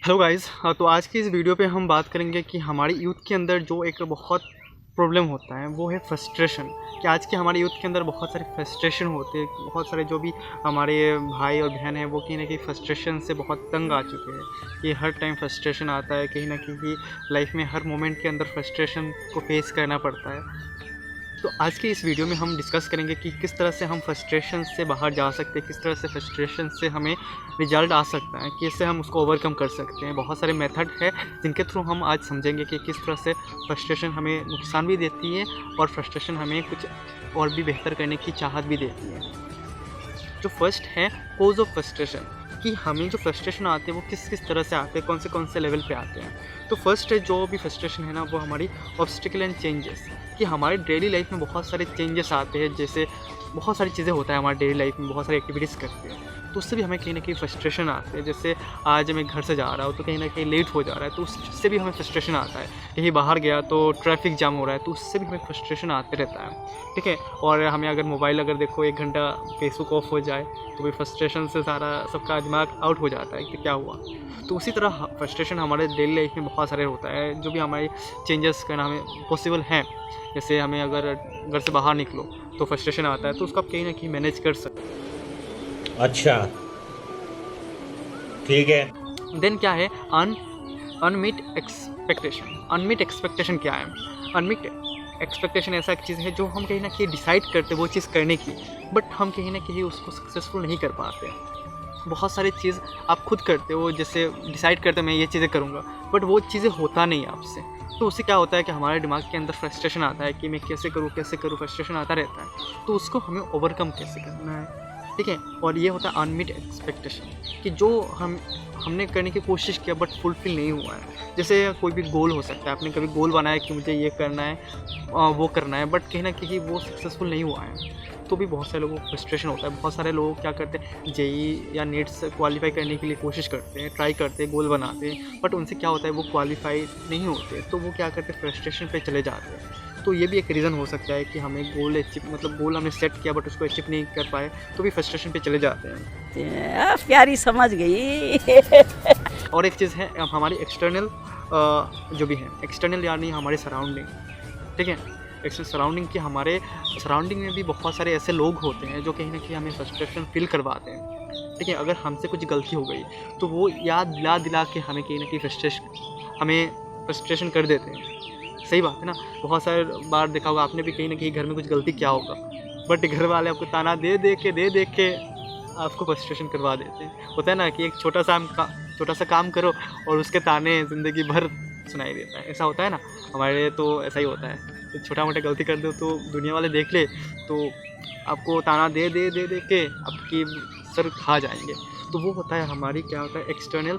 Hello guys, तो आज की इस वीडियो पे हम बात करेंगे कि हमारी यूथ के अंदर जो एक बहुत प्रॉब्लम होता है वो है फ्रस्ट्रेशन। कि आज के हमारे यूथ के अंदर बहुत सारे फ्रस्ट्रेशन होते हैं। बहुत सारे जो भी हमारे भाई और बहन हैं वो कहीं ना कहीं फ्रस्ट्रेशन से बहुत तंग आ चुके हैं कि हर टाइम फ्रस्ट्रेशन आता है। कहीं ना कहीं लाइफ में हर मोमेंट के अंदर फ्रस्ट्रेशन को फेस करना पड़ता है। तो आज के इस वीडियो में हम डिस्कस करेंगे कि किस तरह से हम फ्रस्ट्रेशन से बाहर जा सकते हैं, किस तरह से फ्रस्ट्रेशन से हमें रिजल्ट आ सकता है, कैसे हम उसको ओवरकम कर सकते हैं। बहुत सारे मेथड है जिनके थ्रू हम आज समझेंगे कि किस तरह से फ्रस्ट्रेशन हमें नुकसान भी देती है और फ्रस्ट्रेशन हमें कुछ और भी बेहतर करने की चाहत भी देती है। जो फर्स्ट है कोज ऑफ फ्रस्ट्रेशन, कि हमें जो फ्रस्ट्रेशन आते हैं वो किस किस तरह से आते हैं, कौन से लेवल पे आते हैं। तो फर्स्ट है जो भी फ्रस्ट्रेशन है ना वो हमारी ऑब्स्टिकल एंड चेंजेस, कि हमारे डेली लाइफ में बहुत सारे चेंजेस आते हैं। जैसे बहुत सारी चीज़ें होता है हमारे डेली लाइफ में, बहुत सारी एक्टिविटीज़ करते हैं तो उससे भी हमें कहीं ना कहीं फ्रस्ट्रेशन आते हैं। जैसे आज मैं घर से जा रहा हूँ तो कहीं ना कहीं लेट हो जा रहा है तो उससे भी हमें फ्रस्ट्रेशन आता है। कहीं बाहर गया तो ट्रैफिक जाम हो रहा है तो उससे भी हमें फ्रस्ट्रेशन आते रहता है, ठीक है। और हमें अगर मोबाइल अगर देखो 1 घंटा फेसबुक ऑफ हो जाए तो भी फ्रस्ट्रेशन से सारा सबका दिमाग आउट हो जाता है कि क्या हुआ। तो उसी तरह फ्रस्ट्रेशन हमारे डेली लाइफ में बहुत सारे होता है जो भी हमारी चेंजेस करना हमें पॉसिबल हैं। जैसे हमें अगर घर से बाहर निकलो तो फ्रस्ट्रेशन आता है तो उसको आप कहीं ना कहीं मैनेज कर सकते। अच्छा, ठीक है। देन क्या है अनमीट एक्सपेक्टेशन। अनमीट एक्सपेक्टेशन क्या है? अनमीट एक्सपेक्टेशन ऐसा एक चीज़ है जो हम कहीं ना कहीं डिसाइड करते वो चीज़ करने की, बट हम कहीं ना कहीं उसको सक्सेसफुल नहीं कर पाते। बहुत सारी चीज़ आप खुद करते हो, जैसे डिसाइड करते मैं ये चीज़ें करूँगा बट वो चीज़ें होता नहीं आपसे। तो उससे क्या होता है कि हमारे दिमाग के अंदर फ्रस्ट्रेशन आता है कि मैं कैसे करूँ, फ्रस्ट्रेशन आता रहता है। तो उसको हमें ओवरकम कैसे करना है, ठीक है। और ये होता है अनमीट एक्सपेक्टेशन, कि जो हमने करने की कोशिश किया बट फुलफिल नहीं हुआ है। जैसे कोई भी गोल हो सकता है, आपने कभी गोल बनाया कि मुझे ये करना है वो करना है बट कहीं ना कहीं वो सक्सेसफुल नहीं हुआ है तो भी बहुत सारे लोगों को फ्रस्ट्रेशन होता है। बहुत सारे लोग क्या करते हैं जेई या नीट्स क्वालिफाई करने के लिए कोशिश करते हैं, ट्राई करते हैं, गोल बनाते हैं बट उनसे क्या होता है वो क्वालिफाई नहीं होते तो वो क्या करते हैं फ्रस्ट्रेशन पे चले जाते हैं। तो ये भी एक रीज़न हो सकता है कि हमें गोल हमने सेट किया बट उसको अचीव नहीं कर पाए तो भी फ्रस्ट्रेशन पे चले जाते हैं। प्यारी समझ गई। और एक चीज़ है हमारी एक्सटर्नल जो भी है एक्सटर्नल यानी हमारे सराउंडिंग, ठीक है। एक्सटर्नल सराउंडिंग की हमारे सराउंडिंग में भी बहुत सारे ऐसे लोग होते हैं जो कहीं ना कहीं हमें फ्रस्ट्रेशन फील करवाते हैं, ठीक है। अगर हमसे कुछ गलती हो गई तो वो याद दिला के हमें कहीं ना कहीं फ्रस्ट्रेशन कर देते हैं। सही बात है ना। बहुत सारे बार देखा होगा आपने भी कहीं ना कहीं घर में कुछ गलती किया होगा बट घर वाले आपको ताना दे दे के आपको फ्रस्ट्रेशन करवा देते हैं। होता है ना कि एक छोटा सा काम करो और उसके ताने ज़िंदगी भर सुनाई देता है। ऐसा होता है ना, हमारे तो ऐसा ही होता है। तो छोटा मोटा गलती कर दो तो दुनिया वाले देख ले तो आपको ताना दे के आपकी सर खा जाएंगे। तो वो होता है हमारी क्या होता है एक्सटर्नल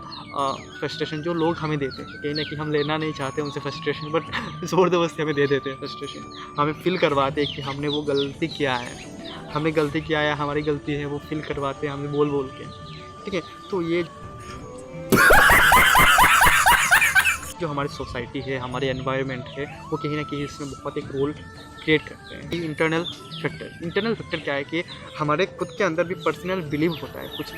फ्रस्ट्रेशन जो लोग हमें देते हैं। कहीं ना कहीं हम लेना नहीं चाहते उनसे फ्रस्ट्रेशन बट ज़बरदस्ती हमें दे देते हैं फ्रस्ट्रेशन। हमें फील करवाते हैं कि हमने वो गलती किया है, हमारी गलती है, वो फील करवाते हैं हमें बोल के, ठीक है। तो ये जो हमारी सोसाइटी है, हमारे एनवायरनमेंट है, वो कहीं ना कहीं इसमें बहुत एक रोल क्रिएट करते हैं। इंटरनल फैक्टर क्या है कि हमारे खुद के अंदर भी पर्सनल बिलीव होता है। कुछ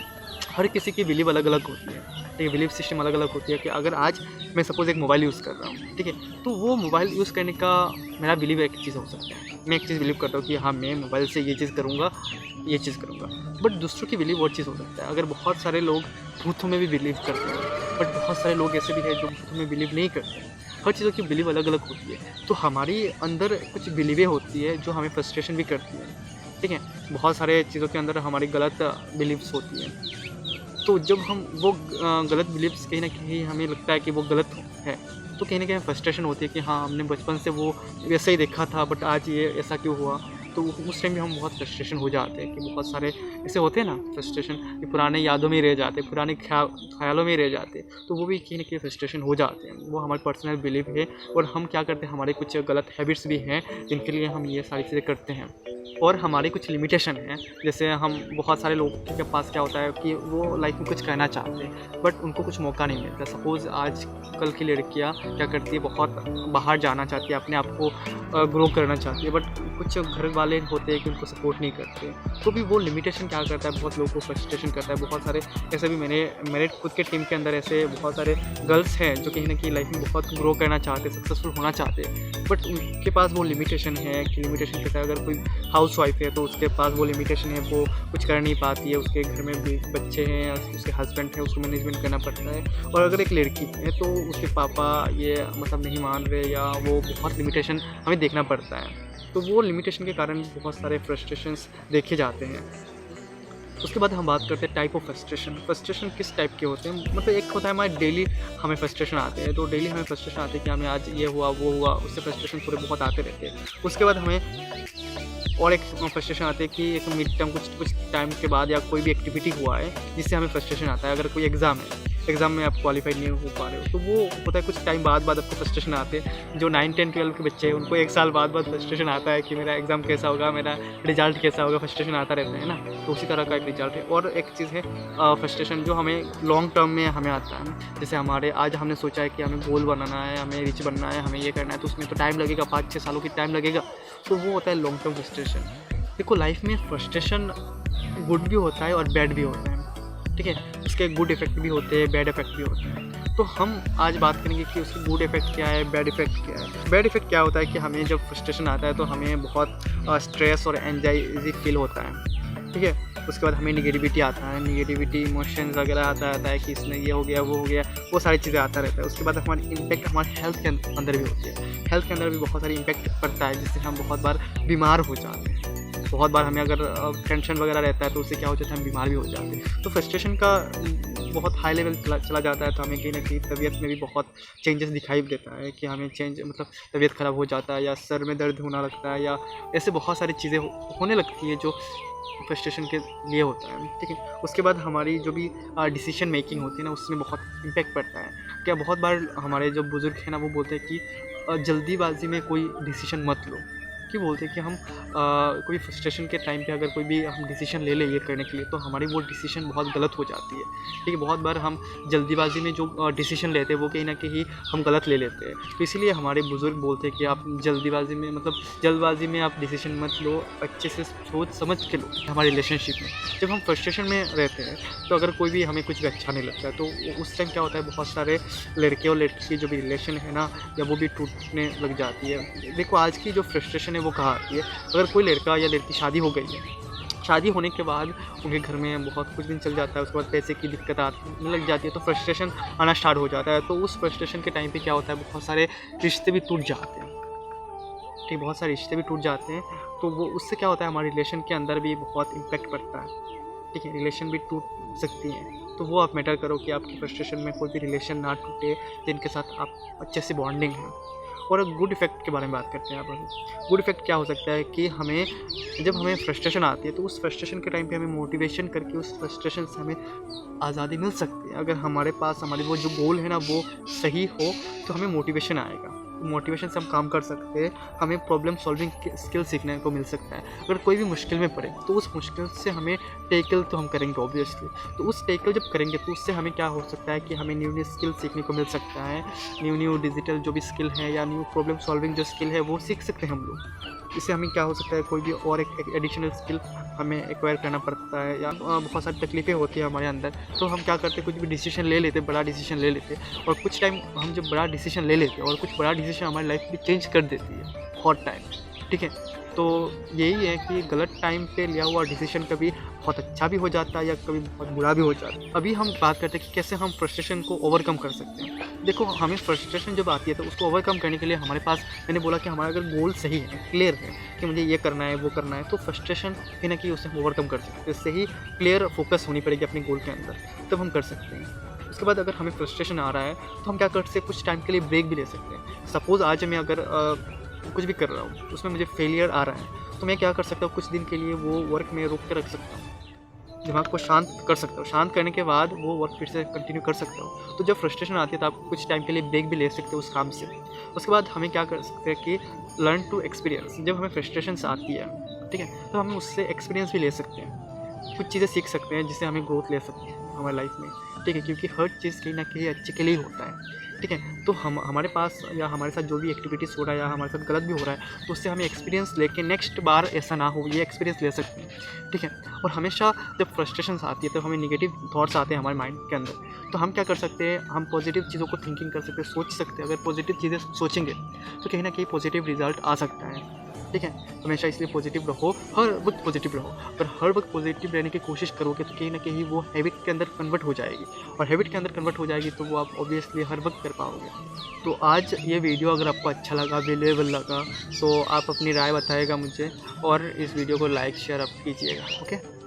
हर किसी की बिलीव अलग अलग होती है, ठीक है। बिलीव सिस्टम अलग अलग होती है कि अगर आज मैं सपोज़ एक मोबाइल यूज़ कर रहा हूँ, ठीक है, तो वो मोबाइल यूज़ करने का मेरा बिलीव एक चीज़ हो सकता है। मैं एक चीज़ बिलीव करता हूँ कि हाँ मैं मोबाइल से ये चीज़ करूँगा बट दूसरों की बिलीव और चीज़ हो सकता है। अगर बहुत सारे लोग भूतों में भी बिलीव करते हैं बट बहुत सारे लोग ऐसे भी हैं जो भूतों में बिलीव नहीं करते हैं। हर चीज़ों की बिलीव अलग अलग होती है। तो हमारी अंदर कुछ बिलीवें होती है जो हमें फ्रस्ट्रेशन भी करती है, ठीक है। बहुत सारे चीज़ों के अंदर हमारी गलत बिलीव्स होती हैं। तो जब हम वो गलत बिलीव्स कहीं ना कहीं हमें लगता है कि वो गलत है तो कहीं ना कहीं फ्रस्ट्रेशन होती है कि हाँ हमने बचपन से वो वैसे ही देखा था बट आज ये ऐसा क्यों हुआ। तो उस टाइम भी हम बहुत फ्रस्ट्रेशन हो जाते हैं कि बहुत सारे ऐसे होते हैं ना फ्रस्ट्रेशन कि पुराने यादों में रह जाते, पुराने ख्यालों में रह जाते। तो वो भी कहीं ना कहीं फ्रस्ट्रेशन हो जाते हैं। वो हमारे पर्सनल बिलीव है और हम क्या करते हैं, हमारे कुछ गलत हैबिट्स भी हैं जिनके लिए हम ये सारी चीज़ें करते हैं। और हमारी कुछ लिमिटेशन है। जैसे हम बहुत सारे लोगों के पास क्या होता है कि वो लाइफ में कुछ करना चाहते हैं बट उनको कुछ मौका नहीं मिलता। सपोज़ आज कल की लड़कियां क्या करती है, बहुत बाहर जाना चाहती है, अपने आप को ग्रो करना चाहती है, बट कुछ घर वाले होते हैं कि उनको सपोर्ट नहीं करते। तो भी वो लिमिटेशन क्या करता है, बहुत लोगों को फ्रस्ट्रेशन करता है। बहुत सारे ऐसे भी मेरे खुद के टीम के अंदर ऐसे बहुत सारे गर्ल्स हैं जो कहीं ना कहीं लाइफ में बहुत ग्रो करना चाहते, सक्सेसफुल होना चाहते हैं, बट उनके पास वो लिमिटेशन है कि लिमिटेशन कहता है अगर कोई हाउस वाइफ है तो उसके पास वो लिमिटेशन है, वो कुछ कर नहीं पाती है, उसके घर में भी बच्चे हैं, उसके हस्बैंड है, उसको मैनेजमेंट करना पड़ता है। और अगर एक लड़की है तो उसके पापा ये मतलब नहीं मान रहे या वो बहुत लिमिटेशन हमें देखना पड़ता है। तो वो लिमिटेशन के कारण बहुत सारे फ्रस्ट्रेशंस देखे जाते हैं। उसके बाद हम बात करते हैं टाइप ऑफ फ्रस्ट्रेशन। फ्रस्ट्रेशन किस टाइप के होते हैं, मतलब एक होता है हमारे डेली हमें फ्रस्ट्रेशन आते हैं, तो डेली हमें फ्रस्ट्रेशन आते हैं कि हमें आज ये हुआ वो हुआ, उससे फ्रस्ट्रेशन थोड़े बहुत आते रहते हैं। उसके बाद हमें और एक फ्रस्ट्रेशन आती है कि एक मिड टर्म कुछ टाइम के बाद या कोई भी एक्टिविटी हुआ है जिससे हमें फ्रस्ट्रेशन आता है। अगर कोई एग्ज़ाम है, एग्ज़ाम में आप क्वालिफाई नहीं हो पा रहे हो, तो वो होता है कुछ टाइम बाद आपको फ्रस्ट्रेशन आते हैं। जो 9, 10, 12 के बच्चे हैं उनको 1 साल बाद फ्रस्ट्रेशन आता है कि मेरा एग्ज़ाम कैसा होगा, मेरा रिजल्ट कैसा होगा, फ्रस्ट्रेशन आता रहता है ना। तो उसी तरह का एक रिजल्ट है। और एक चीज़ है फ्रस्ट्रेशन जो हमें लॉन्ग टर्म में हमें आता है। जैसे हमारे आज हमने सोचा है कि हमें गोल बनाना है, हमें रिच बनना है, हमें ये करना है, तो उसमें तो टाइम लगेगा, 5-6 सालों की टाइम लगेगा। तो वो होता है लॉन्ग टर्म फ्रस्ट्रेशन। देखो लाइफ में फ्रस्ट्रेशन गुड भी होता है और बैड भी होता है, ठीक है। उसके गुड इफ़ेक्ट भी होते हैं, बैड इफ़ेक्ट भी होते हैं। तो हम आज बात करेंगे कि उसके गुड इफ़ेक्ट क्या है, बैड इफ़ेक्ट क्या है। बैड इफ़ेक्ट क्या होता है कि हमें जब फ्रस्ट्रेशन आता है तो हमें बहुत स्ट्रेस और एंजाइटी फील होता है, ठीक है। उसके बाद हमें निगेटिविटी आता है, निगेटिविटी इमोशंस वगैरह आता रहता है कि इसने ये हो गया वो हो गया, वो सारी चीज़ें आता रहता है। उसके बाद हमारी इम्पैक्ट हमारे हेल्थ के अंदर भी होती है। हेल्थ के अंदर भी बहुत सारी इम्पैक्ट पड़ता है, जिससे हम बहुत बार बीमार हो जाते हैं। बहुत बार हमें अगर टेंशन वगैरह रहता है तो उससे क्या हो जाता है, हम बीमार भी हो जाते हैं। तो फ्रस्ट्रेशन का बहुत हाई लेवल चला जाता है तो हमें कहीं ना कहीं तबीयत में भी बहुत चेंजेस दिखाई देता है कि हमें मतलब तबीयत ख़राब हो जाता है या सर में दर्द होना लगता है या ऐसे बहुत सारी चीज़ें होने लगती है जो फ्रस्ट्रेशन के लिए होता है, ठीक है। उसके बाद हमारी जो भी डिसीजन मेकिंग होती है ना, उसमें बहुत इम्पैक्ट पड़ता है। क्या बहुत बार हमारे जो बुज़ुर्ग हैं ना वो बोलते हैं कि जल्दीबाजी में कोई डिसीजन मत लो। क्यों बोलते हैं कि हम कोई फ्रस्ट्रेशन के टाइम पे अगर कोई भी हम डिसीजन ले लें ये करने के लिए तो हमारी वो डिसीजन बहुत गलत हो जाती है, ठीक है। बहुत बार हम जल्दीबाजी में जो डिसीजन लेते हैं वो कहीं ना कहीं हम गलत ले लेते हैं। तो इसीलिए हमारे बुज़ुर्ग बोलते हैं कि आप जल्दीबाजी में मतलब जल्दबाजी में आप डिसीजन मत लो, अच्छे से सोच समझ के लो। हमारे रिलेशनशिप में जब हम फ्रस्ट्रेशन में रहते हैं तो अगर कोई भी हमें कुछ भी अच्छा नहीं लगता है तो उस टाइम क्या होता है, बहुत सारे लड़के और लड़की की जो भी रिलेशन है ना या वो भी टूटने लग जाती है। देखो आज की जो फ्रस्ट्रेशन है वो कहाँ आती है, अगर कोई लड़का या लड़की शादी हो गई है, शादी होने के बाद उनके घर में बहुत कुछ दिन चल जाता है, उसके बाद पैसे की दिक्कत आने लग जाती है तो फ्रस्ट्रेशन आना स्टार्ट हो जाता है। तो उस फ्रस्ट्रेशन के टाइम पे क्या होता है, बहुत सारे रिश्ते भी टूट जाते हैं, ठीक, बहुत सारे रिश्ते भी टूट जाते हैं। तो वो उससे क्या होता है, हमारे रिलेशन के अंदर भी बहुत इम्पैक्ट पड़ता है, ठीक है। रिलेशन भी टूट सकती हैं। तो वो आप मैटर करो कि आपकी फ्रस्ट्रेशन में कोई भी रिलेशन ना टूटे जिनके साथ आप अच्छे से बॉन्डिंग है। और गुड इफ़ेक्ट के बारे में बात करते हैं आप। गुड इफ़ेक्ट क्या हो सकता है कि हमें जब हमें फ्रस्ट्रेशन आती है तो उस फ्रस्ट्रेशन के टाइम पे हमें मोटिवेशन करके उस फ्रस्ट्रेशन से हमें आज़ादी मिल सकती है। अगर हमारे पास हमारी वो जो गोल है ना वो सही हो तो हमें मोटिवेशन आएगा, मोटिवेशन से हम काम कर सकते हैं, हमें प्रॉब्लम सॉल्विंग स्किल सीखने को मिल सकता है। अगर कोई भी मुश्किल में पड़े तो उस मुश्किल से हमें टैकल तो हम करेंगे ऑब्वियसली। तो उस टैकल जब करेंगे तो उससे हमें क्या हो सकता है कि हमें न्यू न्यू स्किल सीखने को मिल सकता है, न्यू डिजिटल जो भी स्किल है या न्यू प्रॉब्लम सॉल्विंग जो स्किल है वो सीख सकते हैं हम लोग। इससे हमें क्या हो सकता है, कोई भी और एक एडिशनल स्किल हमें एक्वायर करना पड़ता है या बहुत सारी तकलीफ़ें होती है हमारे अंदर, तो हम क्या करते हैं, कुछ भी डिसीजन ले लेते, बड़ा डिसीजन ले लेते। और कुछ टाइम हम जब बड़ा डिसीजन ले लेते और कुछ बड़ा डिसीजन हमारी लाइफ भी चेंज कर देती है हॉट टाइम, ठीक है। तो यही है कि गलत टाइम पे लिया हुआ डिसीजन कभी बहुत अच्छा भी हो जाता है या कभी बहुत बुरा भी हो जाता है। अभी हम बात करते हैं कि कैसे हम फ्रस्ट्रेशन को ओवरकम कर सकते हैं। देखो हमें फ्रस्ट्रेशन जब आती है तो उसको ओवरकम करने के लिए हमारे पास, मैंने बोला कि हमारा अगर गोल सही है, क्लियर है कि मुझे ये करना है वो करना है, तो फ्रस्ट्रेशन कहीं ना कहीं उससे हम ओवरकम कर सकते हैं। इससे ही क्लियर फोकस होनी पड़ेगी अपने गोल के अंदर, तब हम कर सकते हैं। उसके बाद अगर हमें फ्रस्ट्रेशन आ रहा है तो हम क्या कर सकते हैं, कुछ टाइम के लिए ब्रेक भी ले सकते हैं। सपोज़ आज मैं अगर कुछ भी कर रहा हूँ उसमें मुझे फेलियर आ रहा है तो मैं क्या कर सकता हूँ, कुछ दिन के लिए वो वर्क में रोक के रख सकता हूँ, दिमाग को शांत कर सकते हो। शांत करने के बाद वो वर्क फिर से कंटिन्यू कर सकते हो। तो जब फ्रस्ट्रेशन आती है तो आप कुछ टाइम के लिए ब्रेक भी ले सकते हो उस काम से। उसके बाद हमें क्या कर सकते हैं कि लर्न टू एक्सपीरियंस। जब हमें फ्रस्ट्रेशन आती है, ठीक है, तो हम उससे एक्सपीरियंस भी ले सकते हैं, कुछ चीज़ें सीख सकते हैं जिससे हमें ग्रोथ ले सकते हैं हमारी लाइफ में, ठीक है, क्योंकि हर चीज़ कहीं ना कहीं अच्छे के लिए ही होता है, ठीक है। तो हमारे पास या हमारे साथ जो भी एक्टिविटीज़ हो रहा है या हमारे साथ गलत भी हो रहा है, तो उससे हमें एक्सपीरियंस लेके नेक्स्ट बार ऐसा ना हो, ये एक्सपीरियंस ले सकते हैं, ठीक है। और हमेशा जब फ्रस्ट्रेशन आती है तो हमें निगेटिव थॉट्स आते हैं हमारे माइंड के अंदर, तो हम क्या कर सकते हैं, हम पॉजिटिव चीज़ों को थिंकिंग कर सकते हैं, सोच सकते हैं। अगर पॉजिटिव चीज़ें सोचेंगे तो कहीं ना कहीं पॉजिटिव रिजल्ट आ सकता है, ठीक है। हमेशा इसलिए पॉजिटिव रहो, हर वक्त पॉजिटिव रहो। अगर हर वक्त पॉजिटिव रहने की कोशिश करोगे तो कहीं ना कहीं वो हैबिट के अंदर कन्वर्ट हो जाएगी, और हैबिट के अंदर कन्वर्ट हो जाएगी तो वो आप ऑब्वियसली हर वक्त कर पाओगे। तो आज ये वीडियो अगर आपको अच्छा लगा, वैल्यूएबल लगा, तो आप अपनी राय बताइएगा मुझे, और इस वीडियो को लाइक शेयर आप कीजिएगा। ओके।